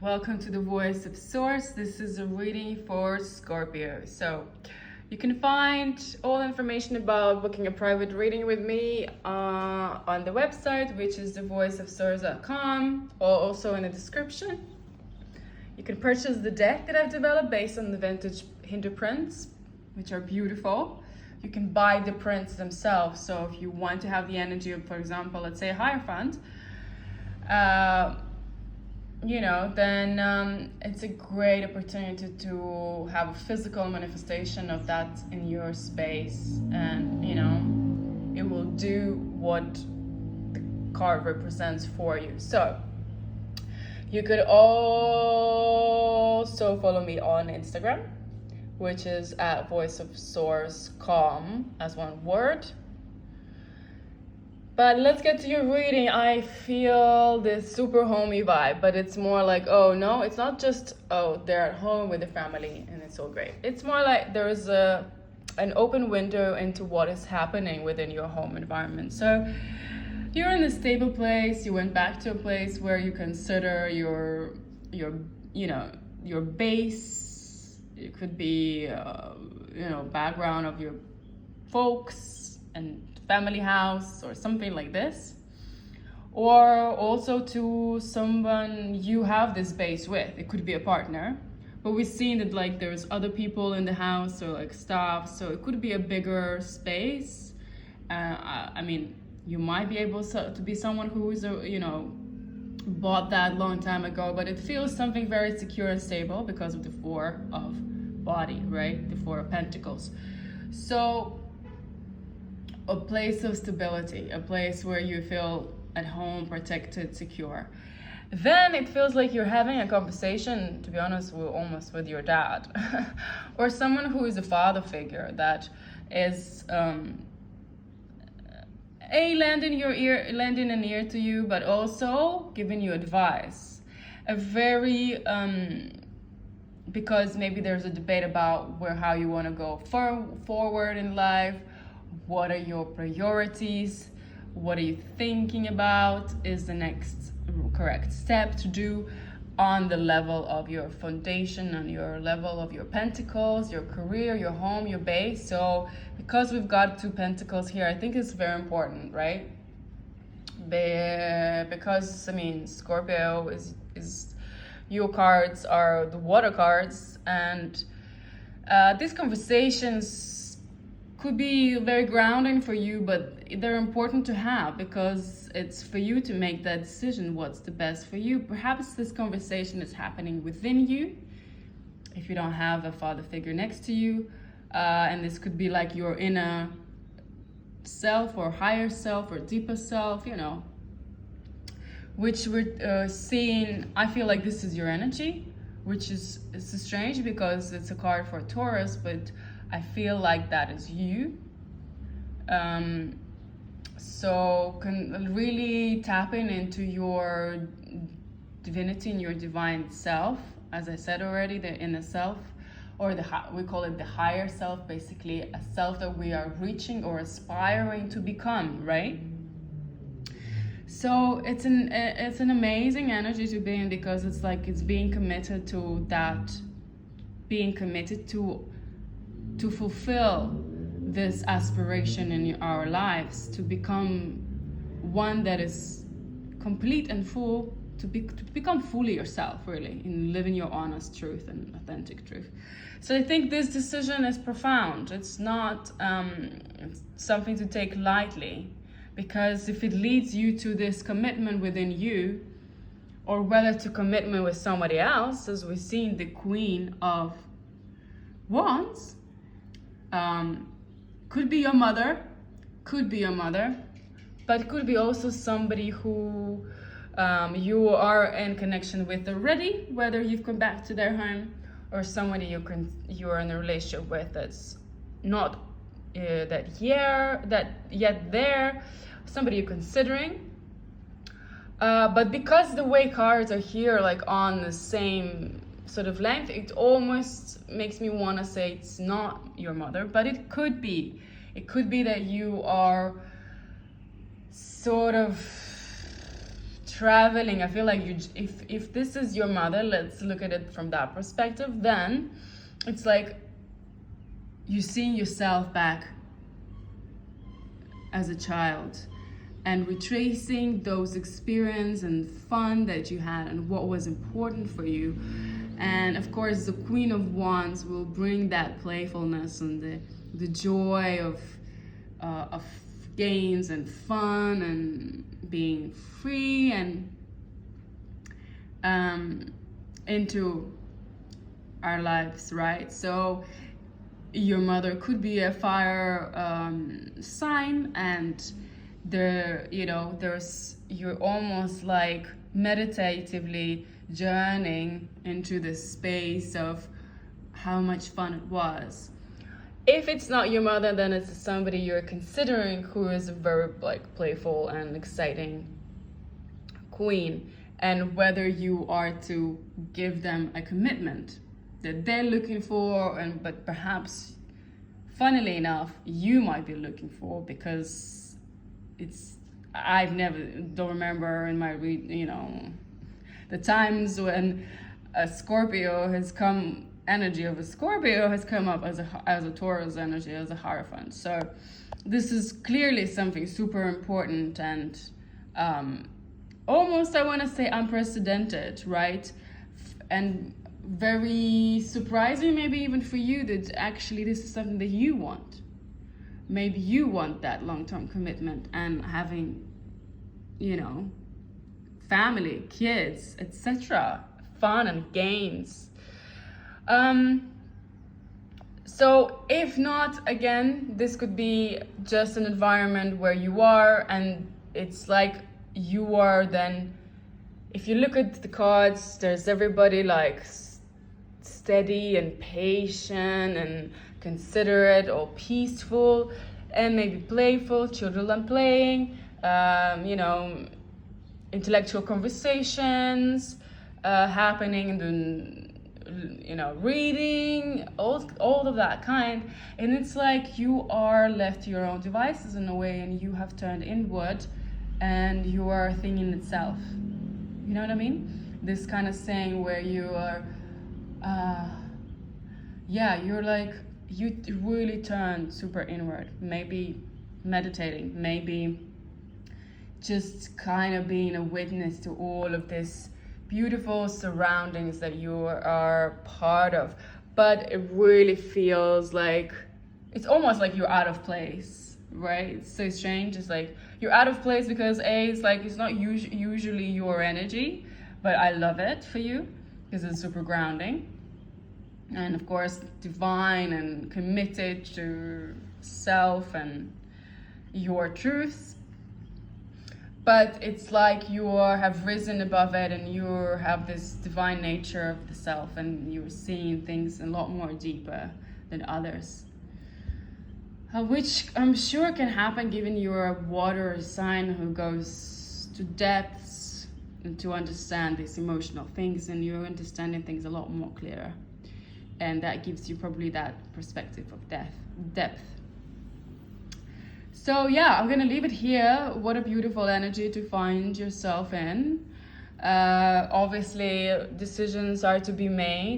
Welcome to the Voice of Source. This is a reading for Scorpio. So you can find all information about booking a private reading with me on the website, which is thevoiceofsource.com, or also in the description. You can purchase the deck that I've developed based on the vintage Hindu prints, which are beautiful. You can buy the prints themselves. So if you want to have the energy of, for example, let's say a Hierophant, then it's a great opportunity to have a physical manifestation of that in your space, and it will do what the card represents for you. So you could also follow me on Instagram, which is at voiceofsource.com as one word. But let's get to your reading. I feel this super homey vibe, but it's more like, oh no, it's not just, oh, they're at home with the family and it's all great. It's more like there is an open window into what is happening within your home environment. So you're in a stable place. You went back to a place where you consider your base. It could be, background of your folks and family house or something like this, or also to someone you have this base with. It could be a partner, but we've seen that like there's other people in the house or like staff, so it could be a bigger space. You might be able to be someone who is bought that long time ago, but it feels something very secure and stable because of the Four of Body, right? The Four of Pentacles. So a place of stability, a place where you feel at home, protected, secure. Then it feels like you're having a conversation, to be honest, almost with your dad or someone who is a father figure that is lending an ear to you, but also giving you advice. A very because maybe there's a debate about how you want to go forward in life. What are your priorities? What are you thinking about is the next correct step to do on the level of your foundation, on your level of your pentacles, your career, your home, your base. So because we've got two pentacles here, I think it's very important, right? Because Scorpio is your cards are the water cards, and these conversations could be very grounding for you, but they're important to have because it's for you to make that decision, what's the best for you. Perhaps this conversation is happening within you if you don't have a father figure next to you, and this could be like your inner self or higher self or deeper self, which we're seeing. I feel like this is your energy, which is strange because it's a card for Taurus, but I feel like that is you. So can really tapping into your divinity and your divine self. As I said already, the inner self, or we call it the higher self, basically a self that we are reaching or aspiring to become, right? So it's an amazing energy to be in because it's like it's being committed to that, being committed to fulfill this aspiration in our lives, to become one that is complete and full, to become fully yourself, really, in living your honest truth and authentic truth. So I think this decision is profound. It's not something to take lightly, because if it leads you to this commitment within you, or whether to commitment with somebody else, as we've seen the Queen of Wands, could be your mother, but it could be also somebody who you are in connection with already, whether you've come back to their home, or somebody you are in a relationship with that's not that yet there, somebody you're considering. But because the way cards are here, like on the same sort of length, it almost makes me want to say it's not your mother, but it could be. It could be that you are sort of traveling. I feel like if this is your mother, let's look at it from that perspective, then it's like you seeing yourself back as a child and retracing those experiences and fun that you had and what was important for you. And of course the Queen of Wands will bring that playfulness and the joy of games and fun and being free and into our lives, right? So your mother could be a fire sign, and you're almost like meditatively journeying into this space of how much fun it was. If it's not your mother, then it's somebody you're considering who is a very like playful and exciting queen, and whether you are to give them a commitment that they're looking for, but perhaps funnily enough you might be looking for, because don't remember in my the times when a Scorpio has come, energy of a Scorpio has come up as a Taurus energy, as a Hierophant. So this is clearly something super important and almost, I want to say, unprecedented, right? And very surprising, maybe even for you, that actually this is something that you want. Maybe you want that long-term commitment and having, family, kids, etc., fun and games. So if not, again, this could be just an environment where you are, and it's like you are then, if you look at the cards, there's everybody like steady and patient and considerate or peaceful and maybe playful, children and playing, intellectual conversations happening, and then reading, all of that kind. And it's like you are left to your own devices in a way, and you have turned inward and you are a thing in itself. You know what I mean? This kind of saying where you are you're like, you really turn super inward, maybe meditating, maybe just kind of being a witness to all of this beautiful surroundings that you are part of. But it really feels like, it's almost like you're out of place, right? It's so strange. It's like you're out of place because it's like it's not usually your energy, but I love it for you because it's super grounding. And of course, divine and committed to self and your truths. But it's like you have risen above it, and you have this divine nature of the self, and you're seeing things a lot more deeper than others. Which I'm sure can happen given you're a water sign who goes to depths and to understand these emotional things, and you're understanding things a lot more clearer. And that gives you probably that perspective of depth. So yeah, I'm gonna leave it here. What a beautiful energy to find yourself in. Obviously, decisions are to be made.